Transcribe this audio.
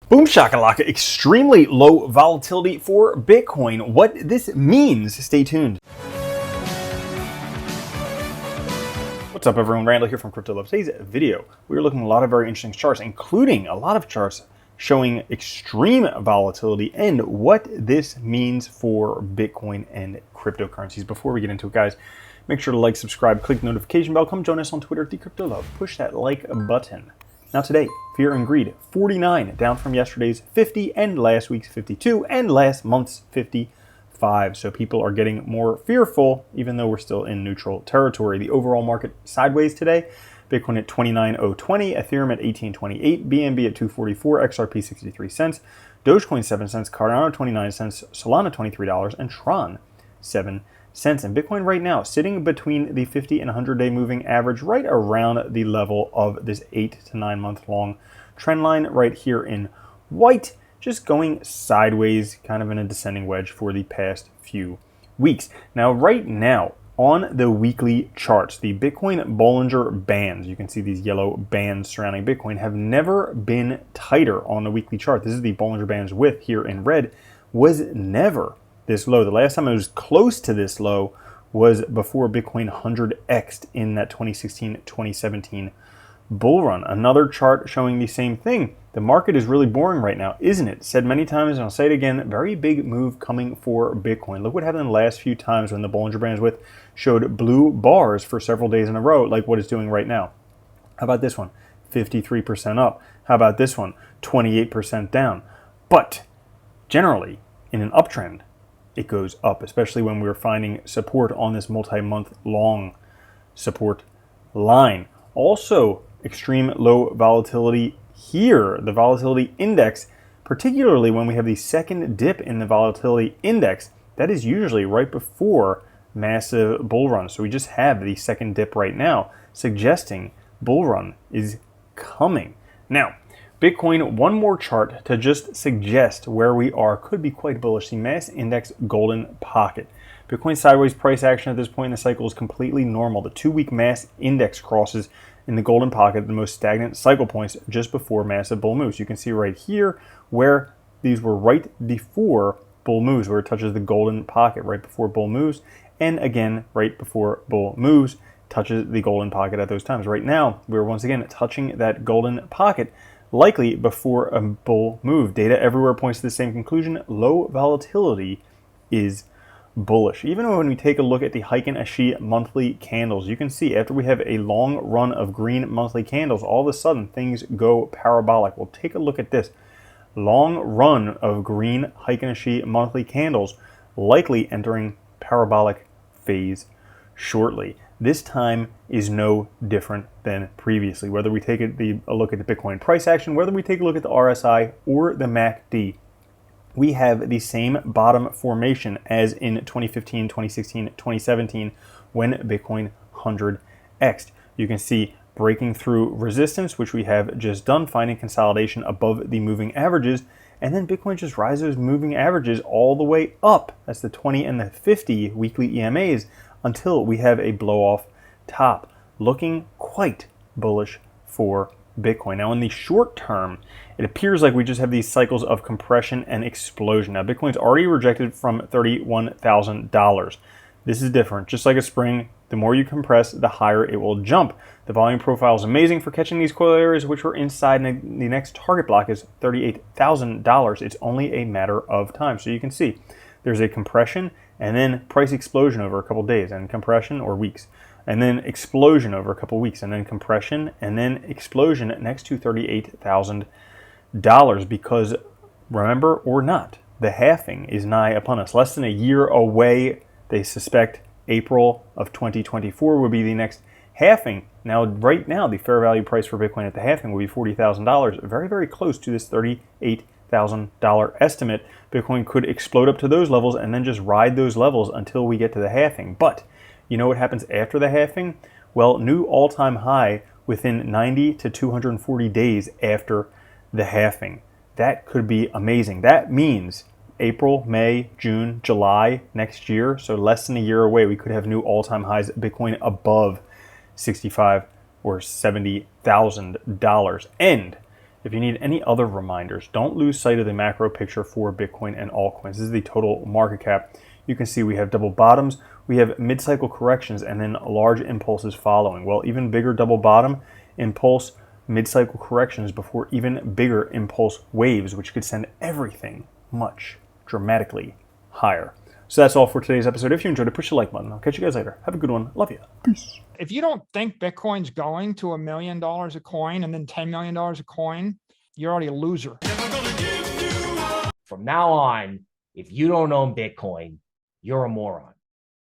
Boom shakalaka, extremely low volatility for Bitcoin. What this means, stay tuned. What's up everyone, Randall here from Crypto Love. Today's video, we're looking at a lot of very interesting charts, including a lot of charts showing extreme volatility and what this means for Bitcoin and cryptocurrencies. Before we get into it, guys, make sure to like, subscribe, click the notification bell, come join us on Twitter at @TheCryptoLove. Push that like button. Now today, fear and greed, 49, down from yesterday's 50 and last week's 52 and last month's 55. So people are getting more fearful, even though we're still in neutral territory. The overall market sideways today. Bitcoin at 29,020, Ethereum at 1828, BNB at 244, XRP 63 cents, Dogecoin 7 cents, Cardano 29 cents, Solana $23, and Tron 7 cents. And Bitcoin right now sitting between the 50 and 100-day moving average, right around the level of this 8 to 9 month long trend line right here in white, just going sideways, kind of in a descending wedge for the past few weeks. Now, right now on the weekly charts, the Bitcoin Bollinger Bands, you can see these yellow bands surrounding Bitcoin, have never been tighter on the weekly chart. This is the Bollinger Bands width here in red, was never this low. The last time it was close to this low was before Bitcoin 100x'd in that 2016-2017 bull run. Another chart showing the same thing. The market is really boring right now, isn't it? Said many times, and I'll say it again, very big move coming for Bitcoin. Look what happened in the last few times when the Bollinger Bands width showed blue bars for several days in a row, like what it's doing right now. How about this one? 53% up. How about this one? 28% down. But generally, in an uptrend, it goes up, especially when we're finding support on this multi-month long support line. Also, extreme low volatility here. The volatility index, particularly when we have the second dip in the volatility index, that is usually right before massive bull run. So we just have the second dip right now, suggesting bull run is coming. Now, Bitcoin, one more chart to just suggest where we are, could be quite bullish. The mass index golden pocket. Bitcoin sideways price action at this point in the cycle is completely normal. The 2-week mass index crosses in the golden pocket, the most stagnant cycle points just before massive bull moves. You can see right here where these were right before bull moves, where it touches the golden pocket right before bull moves, and again right before bull moves touches the golden pocket at those times. Right now, we're once again touching that golden pocket, likely before a bull move. Data everywhere points to the same conclusion. Low volatility is bullish. Even when we take a look at the Heiken Ashi monthly candles, you can see after we have a long run of green monthly candles, all of a sudden things go parabolic. We'll take a look at this. Long run of green Heiken Ashi monthly candles, likely entering parabolic phase shortly. This time is no different than previously. Whether we take a look at the Bitcoin price action, whether we take a look at the RSI or the MACD, we have the same bottom formation as in 2015, 2016, 2017 when Bitcoin 100x'd. You can see breaking through resistance, which we have just done, finding consolidation above the moving averages, and then Bitcoin just rises those moving averages all the way up. That's the 20 and the 50 weekly EMAs, until we have a blow off top, looking quite bullish for Bitcoin. Now in the short term, it appears like we just have these cycles of compression and explosion. Now Bitcoin's already rejected from $31,000. This is different. Just like a spring, the more you compress, the higher it will jump. The volume profile is amazing for catching these coil areas, which are inside, and the next target block is $38,000. It's only a matter of time. So you can see there's a compression and then price explosion over a couple days, and compression or weeks, and then explosion over a couple weeks, and then compression, and then explosion next to $38,000. Because remember or not, the halving is nigh upon us. Less than a year away. They suspect April of 2024 will be the next halving. Now, right now, the fair value price for Bitcoin at the halving will be $40,000, very, very close to this $38,000 estimate. Bitcoin could explode up to those levels and then just ride those levels until we get to the halving. But you know what happens after the halving? Well, new all-time high within 90 to 240 days after the halving. That could be amazing. That means April, May, June, July next year, so less than a year away, we could have new all-time highs, Bitcoin above $65,000 or $70,000. And If you need any other reminders, don't lose sight of the macro picture for Bitcoin and altcoins. This is the total market cap. You can see we have double bottoms, we have mid-cycle corrections, and then large impulses following. Well, even bigger double bottom, impulse, mid-cycle corrections before even bigger impulse waves, which could send everything much dramatically higher. So that's all for today's episode. If you enjoyed it, push the like button. I'll catch you guys later. Have a good one. Love you. Peace. If you don't think Bitcoin's going to $1 million a coin and then $10 million a coin, you're already a loser. From now on, if you don't own Bitcoin, you're a moron.